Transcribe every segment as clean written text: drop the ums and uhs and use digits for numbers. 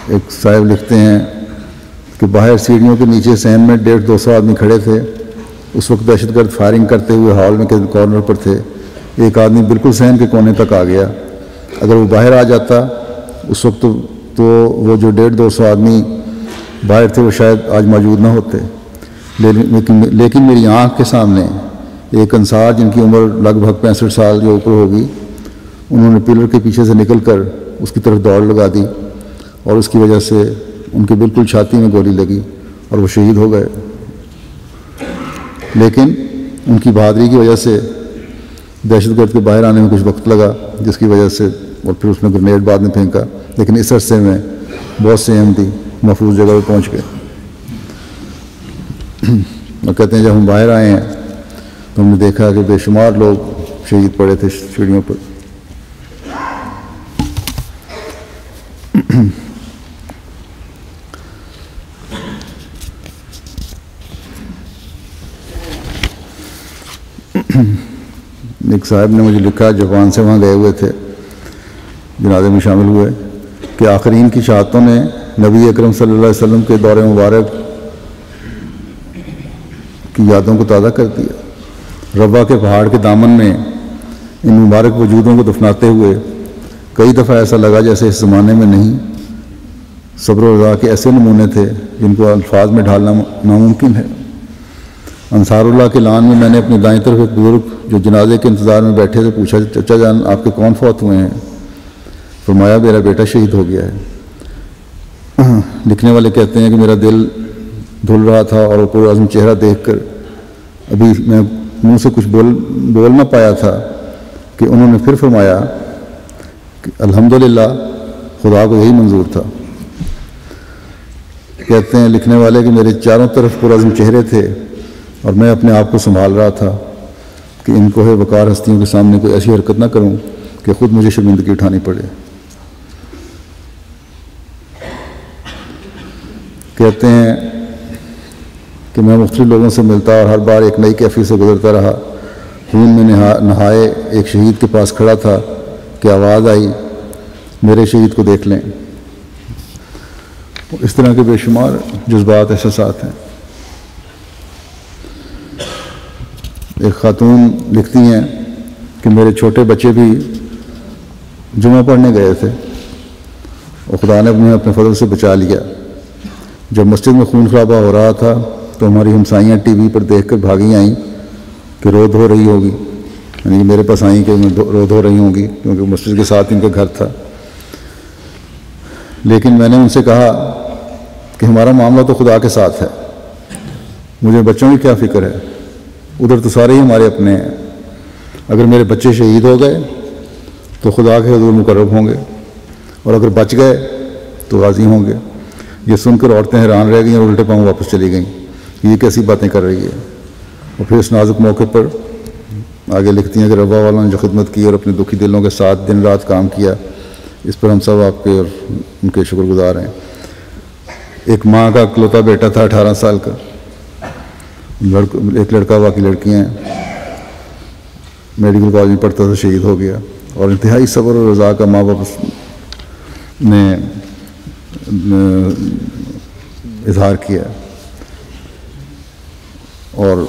ایک صاحب لکھتے ہیں کہ باہر سیڑھیوں کے نیچے صحن میں 150-200 آدمی کھڑے تھے. اس وقت دہشت گرد فائرنگ کرتے ہوئے ہال میں کارنر پر تھے. ایک آدمی بالکل صحن کے کونے تک آ گیا. اگر وہ باہر آ جاتا اس وقت تو وہ جو 150-200 آدمی باہر تھے وہ شاید آج موجود نہ ہوتے. لیکن میری آنکھ کے سامنے ایک انصار جن کی عمر لگ بھگ 65 سال جو اوپر ہوگی، انہوں نے پلر کے پیچھے سے نکل کر اس کی طرف دوڑ لگا دی اور اس کی وجہ سے ان کی بالکل چھاتی میں گولی لگی اور وہ شہید ہو گئے. لیکن ان کی بہادری کی وجہ سے دہشت گرد کے باہر آنے میں کچھ وقت لگا، جس کی وجہ سے اور پھر اس نے گرنیڈ بعد میں پھینکا. لیکن اس عرصے میں بہت سے احمدی محفوظ جگہ پہ پہنچ گئے. اور کہتے ہیں جب ہم باہر آئے ہیں تو ہم نے دیکھا کہ بے شمار لوگ شہید پڑے تھے سیڑھیوں پر. ایک صاحب نے مجھے لکھا، جاپان سے وہاں گئے ہوئے تھے، جنازے میں شامل ہوئے، کہ آخرین کی شہادتوں نے نبی اکرم صلی اللہ علیہ وسلم کے دور مبارک کی یادوں کو تازہ کر دیا. روا کے پہاڑ کے دامن میں ان مبارک وجودوں کو دفناتے ہوئے کئی دفعہ ایسا لگا جیسے اس زمانے میں نہیں. صبر و رضا کے ایسے نمونے تھے جن کو الفاظ میں ڈھالنا ناممکن ہے. انصار اللہ کے لان میں نے اپنی دائیں طرف ایک بزرگ جو جنازے کے انتظار میں بیٹھے تھے پوچھا، چچا جان آپ کے کون فوت ہوئے ہیں؟ فرمایا میرا بیٹا شہید ہو گیا ہے. لکھنے والے کہتے ہیں کہ میرا دل دھل رہا تھا اور پر عزم چہرہ دیکھ کر ابھی میں منہ سے کچھ بول نہ پایا تھا کہ انہوں نے پھر فرمایا کہ الحمدللہ خدا کو یہی منظور تھا. کہتے ہیں لکھنے والے کہ میرے چاروں طرف پر عزم چہرے تھے اور میں اپنے آپ کو سنبھال رہا تھا کہ ان کوہ وقار ہستیوں کے سامنے کوئی ایسی حرکت نہ کروں کہ خود مجھے شرمندگی اٹھانی پڑے. کہتے ہیں کہ میں مختلف لوگوں سے ملتا اور ہر بار ایک نئی کیفیت سے گزرتا رہا. خون میں نہائے ایک شہید کے پاس کھڑا تھا کہ آواز آئی میرے شہید کو دیکھ لیں. اس طرح کے بے شمار جذبات احساسات ہیں. ایک خاتون لکھتی ہیں کہ میرے چھوٹے بچے بھی جمعہ پڑھنے گئے تھے اور خدا نے انہیں اپنے فضل سے بچا لیا. جب مسجد میں خون خرابہ ہو رہا تھا تو ہماری ہمسائیاں ٹی وی پر دیکھ کر بھاگی آئیں کہ رو دھو رہی ہوگی، یعنی میرے پاس آئیں کہ رو دھو رہی ہوں گی کیونکہ مسجد کے ساتھ ان کا گھر تھا. لیکن میں نے ان سے کہا کہ ہمارا معاملہ تو خدا کے ساتھ ہے، مجھے بچوں کی کیا فکر ہے، ادھر تو سارے ہی ہمارے اپنے ہیں. اگر میرے بچے شہید ہو گئے تو خدا کے حضور مقرب ہوں گے اور اگر بچ گئے تو غازی ہوں گے. یہ سن کر عورتیں حیران رہ گئیں اور الٹے پاؤں واپس چلی گئیں. یہ کیسی باتیں کر رہی ہے. اور پھر اس نازک موقع پر آگے لکھتی ہیں کہ روا والوں نے جو خدمت کی اور اپنے دکھی دلوں کے ساتھ دن رات کام کیا، اس پر ہم سب آپ کے اور ان کے شکر گزار ہیں. ایک ماں کا اکلوتا بیٹا تھا 18 سال کا، ایک لڑکا باقی لڑکیاں ہیں. میڈیکل کالج میں پڑھتا تھا، شہید ہو گیا. اور انتہائی صبر اور رضا کا ماں باپ نے اظہار کیا اور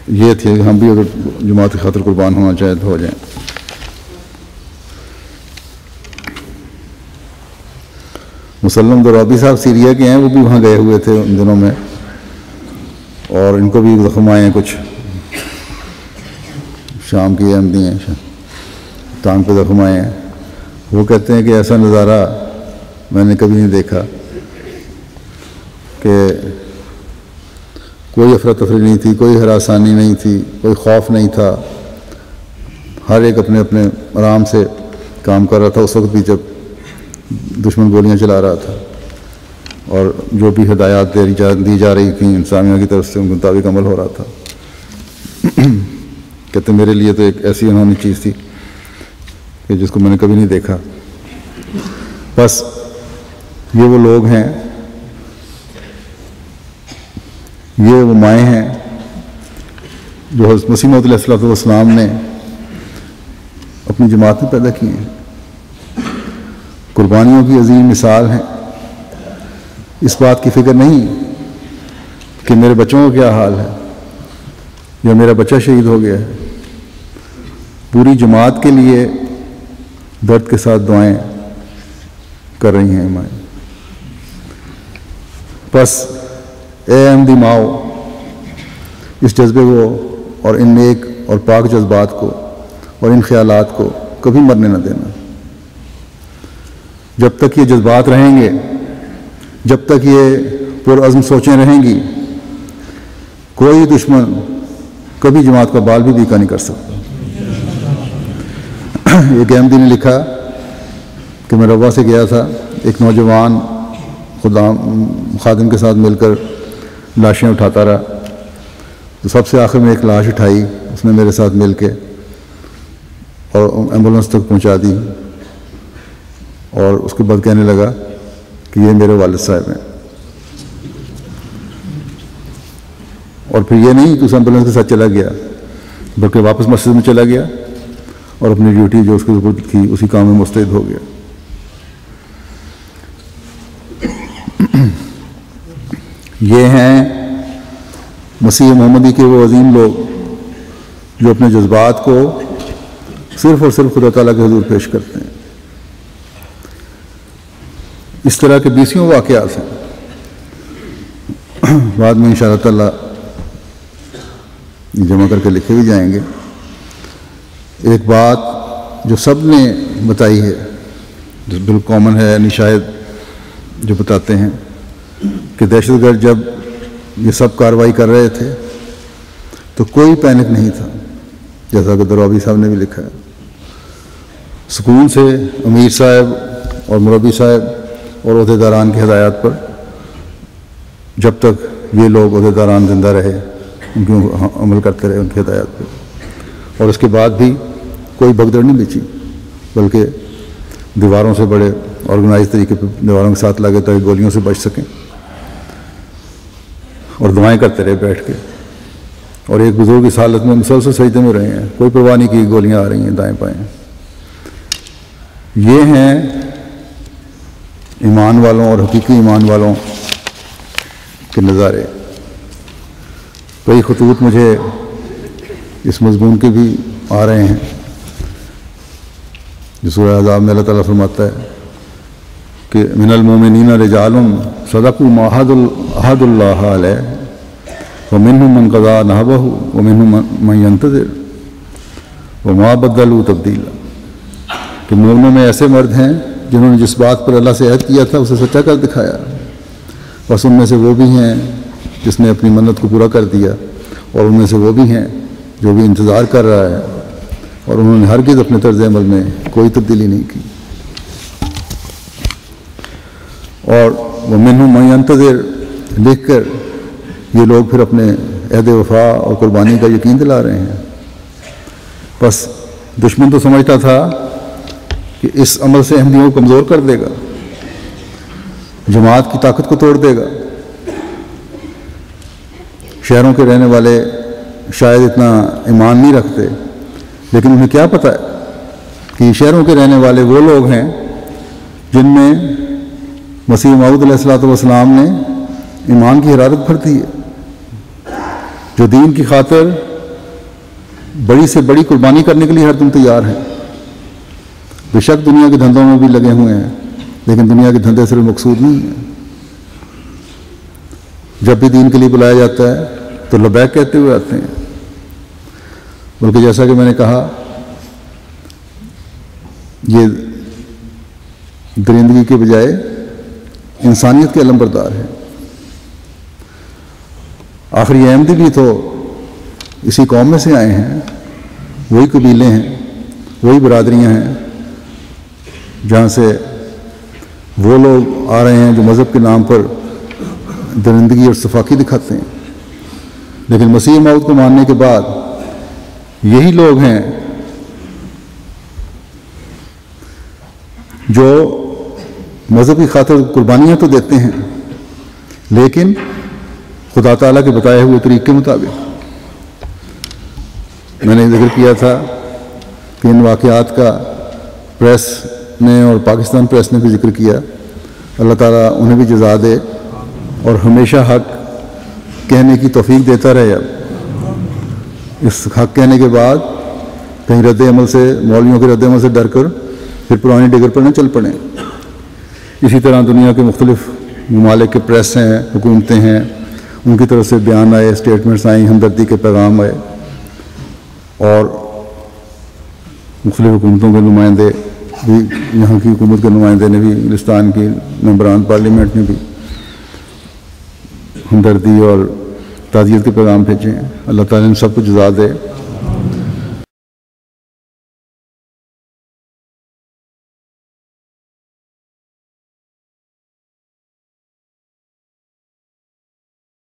یہ تھے کہ ہم بھی اگر جماعت کی خاطر قربان ہونا چاہیں تو ہو جائیں. مسلم دورابی صاحب سیریا کے ہیں، وہ بھی وہاں گئے ہوئے تھے ان دنوں میں اور ان کو بھی زخم آئے ہیں، کچھ شام کی احمدی ہیں، ٹانگ پہ زخم آئے ہیں. وہ کہتے ہیں کہ ایسا نظارہ میں نے کبھی نہیں دیکھا کہ کوئی افراتفری نہیں تھی، کوئی ہراسانی نہیں تھی، کوئی خوف نہیں تھا. ہر ایک اپنے اپنے آرام سے کام کر رہا تھا. اس وقت بھی جب دشمن گولیاں چلا رہا تھا اور جو بھی ہدایات دی جا رہی تھیں انسانیوں کی طرف سے ان کے مطابق عمل ہو رہا تھا. کہتے میرے لیے تو ایک ایسی انہونی چیز تھی کہ جس کو میں نے کبھی نہیں دیکھا. بس یہ وہ لوگ ہیں، یہ وہ مائیں ہیں جو حضرت مسیح موعود علیہ الصلوۃ والسلام نے اپنی جماعت میں پیدا کی ہیں. قربانیوں کی عظیم مثال ہیں. اس بات کی فکر نہیں کہ میرے بچوں کا کیا حال ہے یا میرا بچہ شہید ہو گیا ہے. پوری جماعت کے لیے درد کے ساتھ دعائیں کر رہی ہیں مائیں. بس اے احمدی ماؤ، اس جذبے کو اور ان نیک اور پاک جذبات کو اور ان خیالات کو کبھی مرنے نہ دینا. جب تک یہ جذبات رہیں گے، جب تک یہ پرعزم سوچیں رہیں گی، کوئی دشمن کبھی جماعت کا بال بھی بیکا نہیں کر سکتا. ایک احمدی نے لکھا کہ میں روا سے گیا تھا، ایک نوجوان خادم کے ساتھ مل کر لاشیں اٹھاتا رہا. تو سب سے آخر میں ایک لاش اٹھائی اس نے میرے ساتھ مل کے اور ایمبولنس تک پہنچا دی، اور اس کے بعد کہنے لگا کہ یہ میرے والد صاحب ہیں. اور پھر یہ نہیں کہ اس ایمبولنس کے ساتھ چلا گیا، بلکہ واپس مسجد میں چلا گیا اور اپنی ڈیوٹی جو اس کے اوپر تھی اسی کام میں مستعد ہو گیا. یہ ہیں مسیح محمدی کے وہ عظیم لوگ جو اپنے جذبات کو صرف اور صرف خدا تعالیٰ کے حضور پیش کرتے ہیں. اس طرح کے 20 واقعات ہیں، بعد میں انشاءاللہ تعالیٰ جمع کر کے لکھے بھی جائیں گے. ایک بات جو سب نے بتائی ہے، جو بالکل کامن ہے، یعنی شاید جو بتاتے ہیں کہ دہشت گرد جب یہ سب کارروائی کر رہے تھے تو کوئی پینک نہیں تھا، جیسا کہ دروابی صاحب نے بھی لکھا ہے. سکون سے امیر صاحب اور مربی صاحب اور عہدیداران کی ہدایات پر، جب تک یہ لوگ عہدیداران زندہ رہے ان کی عمل کرتے رہے ان کی ہدایات پر، اور اس کے بعد بھی کوئی بھگدڑ نہیں بچی، بلکہ دیواروں سے بڑے آرگنائز طریقے پہ دیواروں کے ساتھ لگے تاکہ گولیوں سے بچ سکیں، اور دعائیں کرتے رہے بیٹھ کے. اور ایک بزرگ اس حالت میں مسلسل سجدے میں رہے ہیں، کوئی پرواہ نہیں کی گولیاں آ رہی ہیں دائیں بائیں. یہ ہیں ایمان والوں اور حقیقی ایمان والوں کے نظارے. کئی خطوط مجھے اس مضمون کے بھی آ رہے ہیں جو سورہ احزاب میں اللہ تعالیٰ فرماتا ہے کہ من المؤمنین رجال صدقوا ما عاهد اللہ علیہ ومنهم من قضى نحبه ومنهم من ينتظر وما بدلوا تبدیلا. کہ مومنوں میں ایسے مرد ہیں جنہوں نے جس بات پر اللہ سے عہد کیا تھا اسے سچا کر دکھایا، بس ان میں سے وہ بھی ہیں جس نے اپنی منت کو پورا کر دیا، اور ان میں سے وہ بھی ہیں جو بھی انتظار کر رہا ہے، اور انہوں نے ہرگز اپنے طرز عمل میں کوئی تبدیلی نہیں کی. اور وَمِنْهُمْ مَن يَنْتَظِرُ لکھ کر یہ لوگ پھر اپنے عہد وفا اور قربانی کا یقین دلا رہے ہیں. بس دشمن تو سمجھتا تھا کہ اس عمل سے احمدیوں کو کمزور کر دے گا، جماعت کی طاقت کو توڑ دے گا. شہروں کے رہنے والے شاید اتنا ایمان نہیں رکھتے، لیکن انہیں کیا پتہ ہے کہ شہروں کے رہنے والے وہ لوگ ہیں جن میں مسیح موعود علیہ الصلوۃ والسلام نے ایمان کی حرارت بھر دی ہے، جو دین کی خاطر بڑی سے بڑی قربانی کرنے کے لیے ہر دم تیار ہیں. بے شک دنیا کے دھندوں میں بھی لگے ہوئے ہیں، لیکن دنیا کے دھندے صرف مقصود نہیں ہیں. جب بھی دین کے لیے بلایا جاتا ہے تو لبیک کہتے ہوئے آتے ہیں، بلکہ جیسا کہ میں نے کہا یہ درندگی کے بجائے انسانیت کے علمبردار ہے. آخر یہ احمدی بھی تو اسی قوم میں سے آئے ہیں، وہی قبیلے ہیں، وہی برادریاں ہیں جہاں سے وہ لوگ آ رہے ہیں جو مذہب کے نام پر درندگی اور صفاقی دکھاتے ہیں. لیکن مسیح موعود کو ماننے کے بعد یہی لوگ ہیں جو مذہب کی خاطر قربانیاں تو دیتے ہیں، لیکن خدا تعالیٰ کے بتائے ہوئے طریقے کے مطابق. میں نے ذکر کیا تھا کہ ان واقعات کا پریس نے اور پاکستان پریس نے بھی ذکر کیا، اللہ تعالیٰ انہیں بھی جزا دے اور ہمیشہ حق کہنے کی توفیق دیتا رہے۔ اس حق کہنے کے بعد کہیں رد عمل سے، مولویوں کے رد عمل سے ڈر کر پھر پرانی ڈگر پر نہ چل پڑیں۔ اسی طرح دنیا کے مختلف ممالک کے پریس ہیں، حکومتیں ہیں، ان کی طرف سے بیان آئے، اسٹیٹمنٹس آئیں، ہمدردی کے پیغام آئے، اور مختلف حکومتوں کے نمائندے بھی، یہاں کی حکومت کے نمائندے نے بھی، انگلستان کی ممبران پارلیمنٹ نے بھی ہمدردی اور تعزیت کے پیغام بھیجے ہیں۔ اللہ تعالیٰ ان سب کو جزا دے۔